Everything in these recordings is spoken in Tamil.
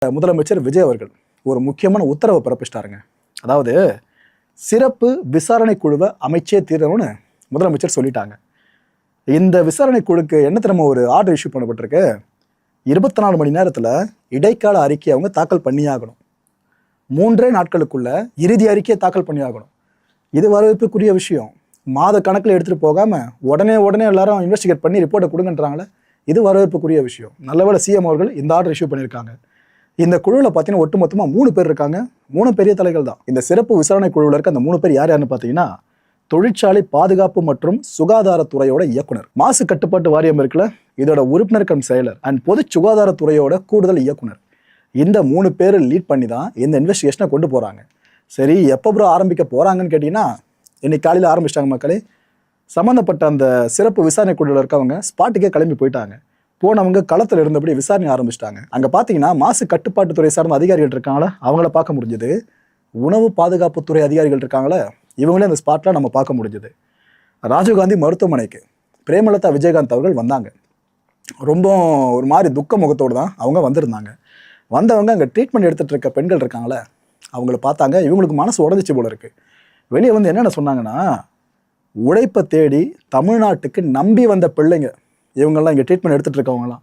முதலமைச்சர் விஜய் அவர்கள் ஒரு முக்கியமான உத்தரவை பிறப்பிச்சிட்டாருங்க. அதாவது சிறப்பு விசாரணை குழுவை அமைச்சே தீரணும்னு முதலமைச்சர் சொல்லிட்டாங்க. இந்த விசாரணை குழுக்கு என்ன தெரியுமா ஒரு ஆர்டர் இஷ்யூ பண்ணப்பட்டிருக்கு. 24 மணி நேரத்தில் இடைக்கால அறிக்கையை அவங்க தாக்கல் பண்ணியாகணும். 3 நாட்களுக்குள்ள இறுதி அறிக்கையை தாக்கல் பண்ணியாகணும். இது வரவேற்புக்குரிய விஷயம். மாத கணக்கில் எடுத்துகிட்டு போகாமல் உடனே எல்லாரும் இன்வெஸ்டிகேட் பண்ணி ரிப்போர்ட்டை கொடுங்கன்றாங்களே, இது வரவேற்புக்குரிய விஷயம். நல்லவேளை சிஎம் அவர்கள் இந்த ஆர்டர் இஷ்யூ பண்ணியிருக்காங்க. இந்த குழுவில் பார்த்தீங்கன்னா ஒட்டுமொத்தமாக 3 பேர் இருக்காங்க. 3 பெரிய தலைகள் தான். இந்த சிறப்பு விசாரணை குழுவில் இருக்க அந்த 3 பேர் யாருன்னு பார்த்தீங்கன்னா, தொழிற்சாலை பாதுகாப்பு மற்றும் சுகாதாரத்துறையோட இயக்குனர், மாசு கட்டுப்பாட்டு வாரியம் இருக்குல்ல, இதோட உறுப்பினர் கம் செயலர் அண்ட் பொது சுகாதாரத்துறையோட கூடுதல் இயக்குனர். இந்த 3 பேர் லீட் பண்ணி தான் இந்த இன்வெஸ்டிகேஷனை கொண்டு போகிறாங்க. சரி, எப்போ ப்ரோ ஆரம்பிக்க போகிறாங்கன்னு கேட்டிங்கன்னா, இன்னைக்கு காலையில் ஆரம்பிச்சிட்டாங்க மக்களே. சம்மந்தப்பட்ட அந்த சிறப்பு விசாரணை குழுவில் இருக்கவங்க ஸ்பாட்டுக்கே கிளம்பி போயிட்டாங்க. போனவங்க களத்தில் இருந்தபடி விசாரணை ஆரம்பிச்சிட்டாங்க. அங்கே பார்த்தீங்கன்னா மாசு கட்டுப்பாட்டுத்துறை சார்ந்த அதிகாரிகள் இருக்காங்களே, அவங்கள பார்க்க முடிஞ்சது. உணவு பாதுகாப்புத்துறை அதிகாரிகள் இருக்காங்களே, இவங்களே அந்த ஸ்பாட்டில் நம்ம பார்க்க முடிஞ்சது. ராஜீவ்காந்தி மருத்துவமனைக்கு பிரேமலதா விஜயகாந்த் அவர்கள் வந்தாங்க. ரொம்ப ஒரு மாதிரி துக்க முகத்தோடு தான் அவங்க வந்திருந்தாங்க. வந்தவங்க அங்கே ட்ரீட்மெண்ட் எடுத்துகிட்டு இருக்க பெண்கள் இருக்காங்களே, அவங்கள பார்த்தாங்க. இவங்களுக்கு மனசு உடஞ்சிச்சு போல இருக்கு. வெளியே வந்து என்னென்ன சொன்னாங்கன்னா, உழைப்பை தேடி தமிழ்நாட்டுக்கு நம்பி வந்த பிள்ளைங்க இவங்கெல்லாம் இங்கே ட்ரீட்மெண்ட் எடுத்துகிட்டு இருக்கவங்களாம்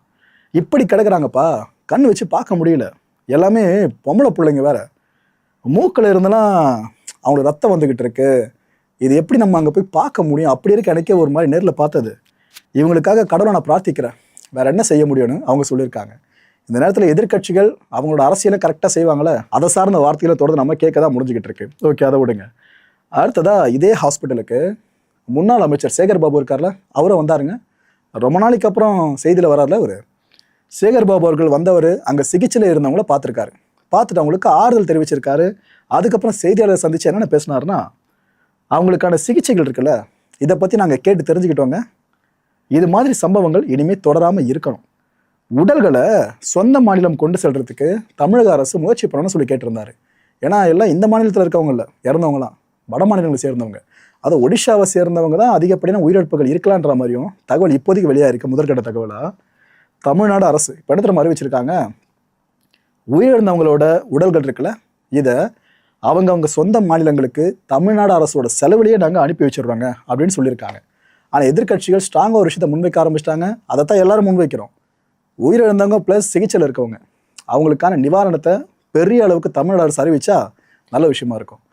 இப்படி கிடக்குறாங்கப்பா, கண் வச்சு பார்க்க முடியல. எல்லாமே பொம்பளை பிள்ளைங்க வேற. மூக்கில் இருந்தெல்லாம் அவங்களுக்கு ரத்தம் வந்துக்கிட்டு இருக்கு. இது எப்படி நம்ம அங்கே போய் பார்க்க முடியும்? அப்படி இருக்க எனக்கே ஒரு மாதிரி நேரில் பார்த்தது. இவங்களுக்காக கடவுளை நான் பிரார்த்திக்கிறேன், வேற என்ன செய்ய முடியும்னு அவங்க சொல்லியிருக்காங்க. இந்த நேரத்தில் எதிர்கட்சிகள் அவங்களோட அரசியலை கரெக்டாக செய்வாங்களே, அதை சார்ந்த வார்த்தைகளை தொடர்ந்து நம்ம கேட்க தான் முடிஞ்சுக்கிட்டு இருக்கு. ஓகே, அதை விடுங்க. அடுத்ததா இதே ஹாஸ்பிட்டலுக்கு முன்னாள் அமைச்சர் சேகர் பாபு இருக்கார்ல, அவரும் வந்தாருங்க. ரொம்ப நாளைக்கு அப்புறம் செய்தியில் வராருல அவர். சேகர் பாபு அவர்கள் வந்தவர் அங்கே சிகிச்சையில் இருந்தவங்கள பார்த்துருக்காரு. பார்த்துட்டு அவங்களுக்கு ஆறுதல் தெரிவிச்சிருக்காரு. அதுக்கப்புறம் செய்தியாளரை சந்திச்சு என்னென்ன பேசினாருன்னா, அவங்களுக்கான சிகிச்சைகள் இருக்குல்ல, இதை பற்றி நாங்கள் கேட்டு தெரிஞ்சுக்கிட்டோங்க. இது மாதிரி சம்பவங்கள் இனிமேல் தொடராமல் இருக்கணும். உடல்களை சொந்த மாநிலம் கொண்டு செல்றதுக்கு தமிழக அரசு முயற்சி பண்ணணும்னு சொல்லி கேட்டிருந்தாரு. ஏன்னா எல்லாம் இந்த மாநிலத்தில் இருக்கவங்க இல்லை, இறந்தவங்களாம் வட மாநிலங்களை சேர்ந்தவங்க. அது ஒடிஷாவை சேர்ந்தவங்க தான் அதிகப்படியான உயிரிழப்புகள் இருக்கலான்ற மாதிரியும் தகவல் இப்போதைக்கு வெளியாக இருக்க முதற்கட்ட தகவலாக தமிழ்நாடு அரசு இப்போ இடத்துல அறிவிச்சிருக்காங்க. உயிரிழந்தவங்களோட உடல்கள் இருக்குல்ல, இதை அவங்க சொந்த மாநிலங்களுக்கு தமிழ்நாடு அரசோட செலவுலேயே நாங்கள் அனுப்பி வச்சிடுறாங்க அப்படின்னு சொல்லியிருக்காங்க. ஆனால் எதிர்கட்சிகள் ஸ்ட்ராங்காக ஒரு விஷயத்தை முன்வைக்க ஆரம்பிச்சிட்டாங்க. அதைத்தான் எல்லாரும் முன்வைக்கிறோம். உயிரிழந்தவங்க ப்ளஸ் சிகிச்சையில் இருக்கவங்க அவங்களுக்கான நிவாரணத்தை பெரிய அளவுக்கு தமிழ்நாடு அரசு அறிவிச்சா நல்ல விஷயமா இருக்கும்.